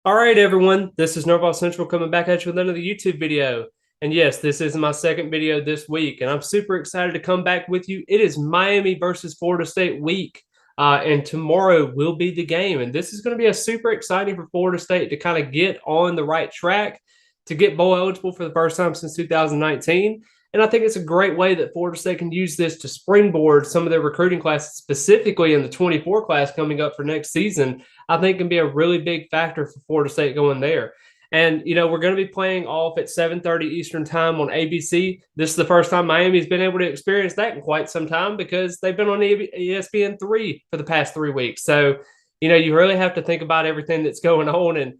All right, everyone. This is Norvellcentral coming back at you with another YouTube video. And yes, this is my second video this week, and I'm super excited to come back with you. It is Miami versus Florida State week, and tomorrow will be the game. And this is going to be a super exciting for Florida State to kind of get on the right track to get bowl eligible for the first time since 2019. And I think it's a great way that Florida State can use this to springboard some of their recruiting classes, specifically in the 24 class coming up for next season. I think can be a really big factor for Florida State going there. And, we're going to be playing off at 7:30 Eastern time on ABC. This is the first time Miami's been able to experience that in quite some time because they've been on ESPN3 for the past 3 weeks. So, you really have to think about everything that's going on. And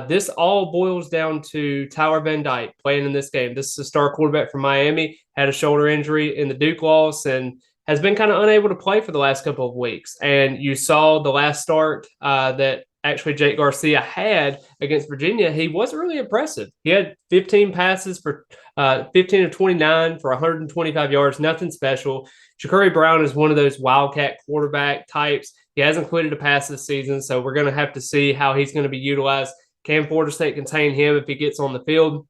this all boils down to Tyler Van Dyke playing in this game. This is a star quarterback from Miami, had a shoulder injury in the Duke loss and has been kind of unable to play for the last couple of weeks. And you saw the last start that actually Jake Garcia had against Virginia. He wasn't really impressive. He had 15 passes for 15 of 29 for 125 yards, nothing special. Ja'Cory Brown is one of those wildcat quarterback types. He hasn't completed a pass this season, so we're going to have to see how he's going to be utilized. Can Florida State contain him if he gets on the field?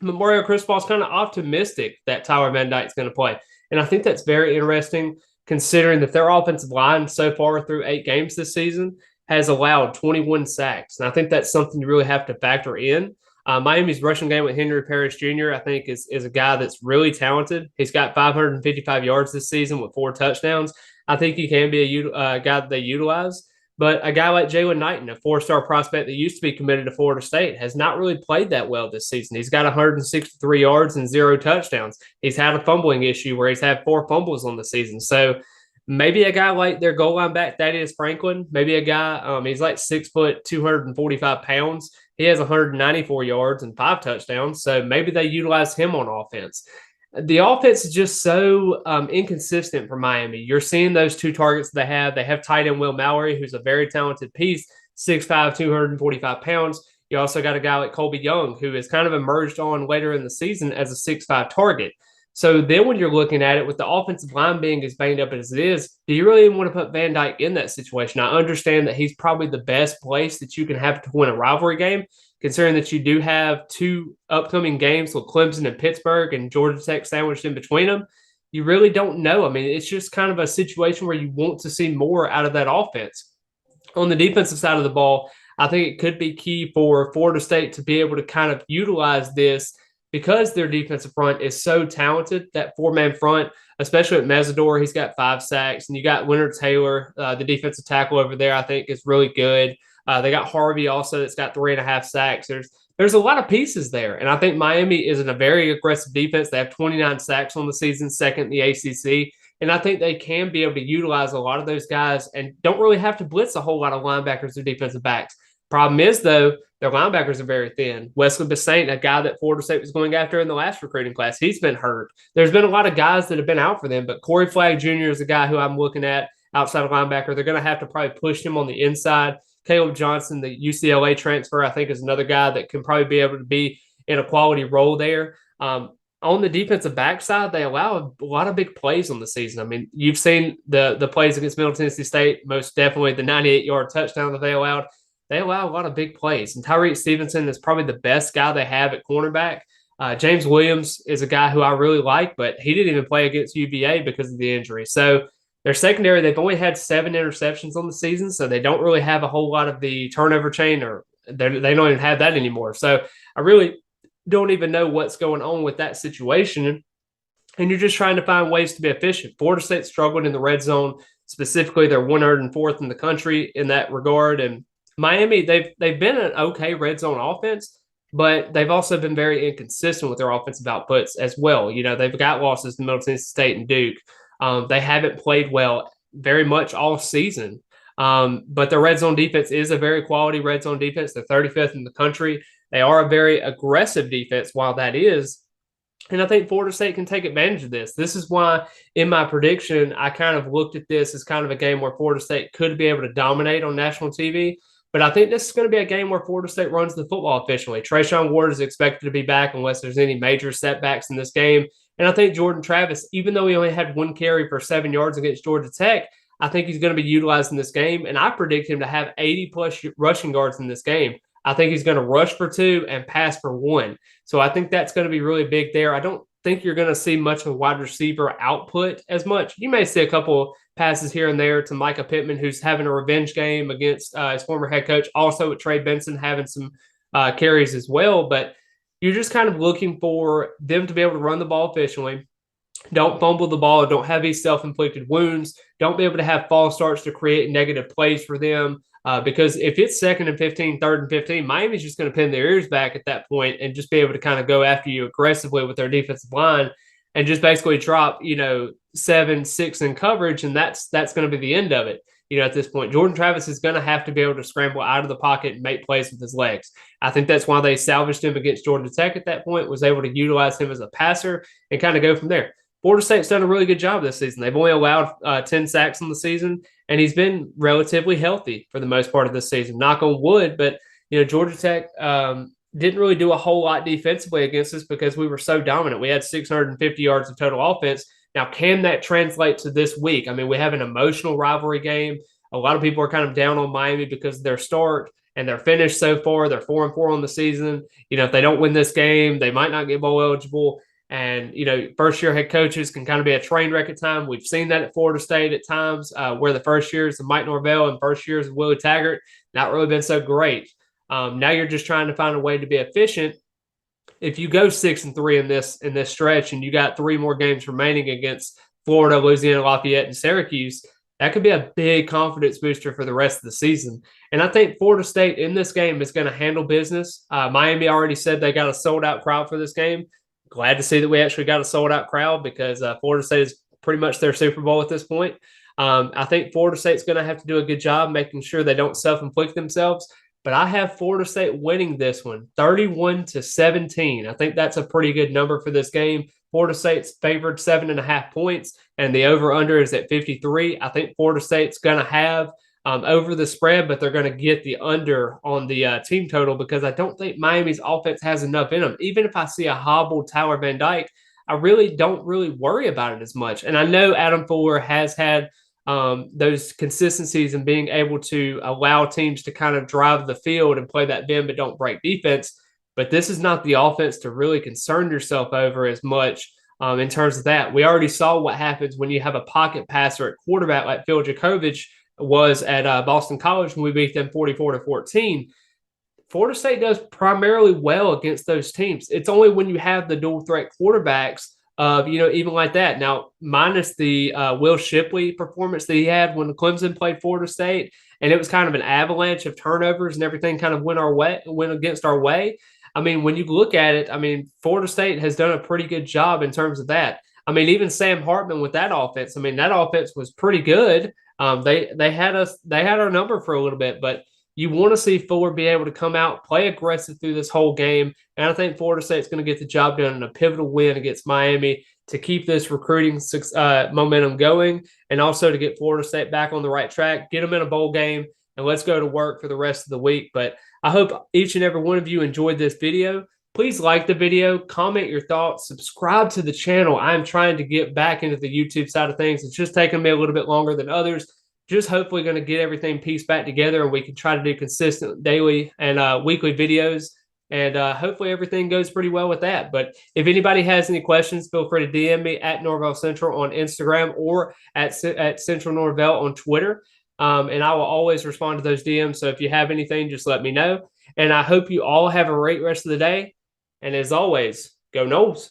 But Mario Cristobal is kind of optimistic that Tyler Van Dyke is going to play. And I think that's very interesting considering that their offensive line so far through 8 games this season has allowed 21 sacks. And I think that's something you really have to factor in. Miami's rushing game with Henry Parrish Jr., I think, is a guy that's really talented. He's got 555 yards this season with 4 touchdowns. I think he can be a guy that they utilize. But a guy like Jalen Knighton, a 4-star prospect that used to be committed to Florida State, has not really played that well this season. He's got 163 yards and 0 touchdowns. He's had a fumbling issue where he's had 4 fumbles on the season. So maybe a guy like their goal line back, Thaddeus Franklin, maybe a guy, he's like 6 foot, 245 pounds. He has 194 yards and 5 touchdowns. So maybe they utilize him on offense. The offense is just so inconsistent for Miami. You're seeing those 2 targets they have. They have tight end Will Mallory, who's a very talented piece, 6'5", 245 pounds. You also got a guy like Colby Young, who has kind of emerged on later in the season as a 6'5" target. So then when you're looking at it with the offensive line being as banged up as it is, do you really even want to put Van Dyke in that situation? I understand that he's probably the best place that you can have to win a rivalry game, considering that you do have 2 upcoming games with Clemson and Pittsburgh and Georgia Tech sandwiched in between them. You really don't know. I mean, it's just kind of a situation where you want to see more out of that offense. On the defensive side of the ball, I think it could be key for Florida State to be able to kind of utilize this because their defensive front is so talented, that 4-man front, especially at Mesidor, he's got 5 sacks. And you got Leonard Taylor, the defensive tackle over there, I think is really good. They got Harvey also that's got 3.5 sacks. There's a lot of pieces there. And I think Miami is in a very aggressive defense. They have 29 sacks on the season, second in the ACC. And I think they can be able to utilize a lot of those guys and don't really have to blitz a whole lot of linebackers or defensive backs. Problem is, though, their linebackers are very thin. Wesley Basaint, a guy that Florida State was going after in the last recruiting class, he's been hurt. There's been a lot of guys that have been out for them, but Corey Flagg Jr. is a guy who I'm looking at outside of linebacker. They're going to have to probably push him on the inside. Caleb Johnson, the UCLA transfer, I think is another guy that can probably be able to be in a quality role there. On the defensive backside, they allow a lot of big plays on the season. I mean, you've seen the plays against Middle Tennessee State, most definitely the 98-yard touchdown that they allowed. They allow a lot of big plays. And Tyreek Stevenson is probably the best guy they have at cornerback. James Williams is a guy who I really like, but he didn't even play against UVA because of the injury. So their secondary, they've only had 7 interceptions on the season, so they don't really have a whole lot of the turnover chain, or they don't even have that anymore. So I really don't even know what's going on with that situation. And you're just trying to find ways to be efficient. Florida State struggled in the red zone. Specifically, they're 104th in the country in that regard. And Miami, they've been an okay red zone offense, but they've also been very inconsistent with their offensive outputs as well. They've got losses to Middle Tennessee State and Duke. They haven't played well very much all season. But the red zone defense is a very quality red zone defense. They're 35th in the country. They are a very aggressive defense while that is. And I think Florida State can take advantage of this. This is why, in my prediction, I kind of looked at this as kind of a game where Florida State could be able to dominate on national TV. But I think this is going to be a game where Florida State runs the football efficiently. Trayshawn Ward is expected to be back unless there's any major setbacks in this game. And I think Jordan Travis, even though he only had 1 carry for 7 yards against Georgia Tech, I think he's going to be utilized in this game. And I predict him to have 80-plus rushing yards in this game. I think he's going to rush for 2 and pass for 1. So I think that's going to be really big there. I don't think you're going to see much of wide receiver output as much. You may see a couple passes here and there to Micah Pittman, who's having a revenge game against his former head coach. Also with Trey Benson having some carries as well. But you're just kind of looking for them to be able to run the ball efficiently. Don't fumble the ball. Don't have these self-inflicted wounds. Don't be able to have false starts to create negative plays for them. Because if it's 2nd and 15, 3rd and 15, Miami's just going to pin their ears back at that point and just be able to kind of go after you aggressively with their defensive line and just basically drop, 7-6 in coverage, and that's going to be the end of it. At this point, Jordan Travis is going to have to be able to scramble out of the pocket and make plays with his legs. I think that's why they salvaged him against Georgia Tech at that point, was able to utilize him as a passer and kind of go from there. Florida State's done a really good job this season. They've only allowed 10 sacks in the season, and he's been relatively healthy for the most part of this season. Knock on wood, but Georgia Tech didn't really do a whole lot defensively against us because we were so dominant. We had 650 yards of total offense. Now, can that translate to this week? I mean, we have an emotional rivalry game. A lot of people are kind of down on Miami because of their start and their finish so far. They're 4-4 on the season. If they don't win this game, they might not get bowl eligible. And, first-year head coaches can kind of be a train wreck at times. We've seen that at Florida State at times where the first years of Mike Norvell and first years of Willie Taggart, not really been so great. Now you're just trying to find a way to be efficient. If you go 6-3 in this stretch and you got 3 more games remaining against Florida, Louisiana, Lafayette, and Syracuse, that could be a big confidence booster for the rest of the season. And I think Florida State in this game is going to handle business. Miami already said they got a sold-out crowd for this game. Glad to see that we actually got a sold-out crowd because Florida State is pretty much their Super Bowl at this point. I think Florida State's going to have to do a good job making sure they don't self-inflict themselves. But I have Florida State winning this one, 31-17. I think that's a pretty good number for this game. Florida State's favored 7.5 points, and the over-under is at 53. I think Florida State's going to have over the spread, but they're going to get the under on the team total because I don't think Miami's offense has enough in them. Even if I see a hobbled Tyler Van Dyke, I really don't worry about it as much. And I know Adam Fuller has had those consistencies in being able to allow teams to kind of drive the field and play that bend but don't break defense. But this is not the offense to really concern yourself over as much in terms of that. We already saw what happens when you have a pocket passer at quarterback like Phil Jakovich was at Boston College when we beat them 44-14. Florida State does primarily well against those teams. It's only when you have the dual threat quarterbacks even like that. Now, minus the Will Shipley performance that he had when Clemson played Florida State, and it was kind of an avalanche of turnovers and everything kind of went against our way. I mean, when you look at it, I mean, Florida State has done a pretty good job in terms of that. I mean, even Sam Hartman with that offense, I mean, that offense was pretty good. They had our number for a little bit, but you want to see Fuller be able to come out, play aggressive through this whole game. And I think Florida State's going to get the job done in a pivotal win against Miami to keep this recruiting momentum going and also to get Florida State back on the right track, get them in a bowl game, and let's go to work for the rest of the week. But I hope each and every one of you enjoyed this video. Please like the video, comment your thoughts, subscribe to the channel. I'm trying to get back into the YouTube side of things. It's just taking me a little bit longer than others. Just hopefully going to get everything pieced back together and we can try to do consistent daily and weekly videos. And hopefully everything goes pretty well with that. But if anybody has any questions, feel free to DM me at Norvell Central on Instagram or at Central Norvell on Twitter. And I will always respond to those DMs. So if you have anything, just let me know. And I hope you all have a great rest of the day. And as always, go Noles.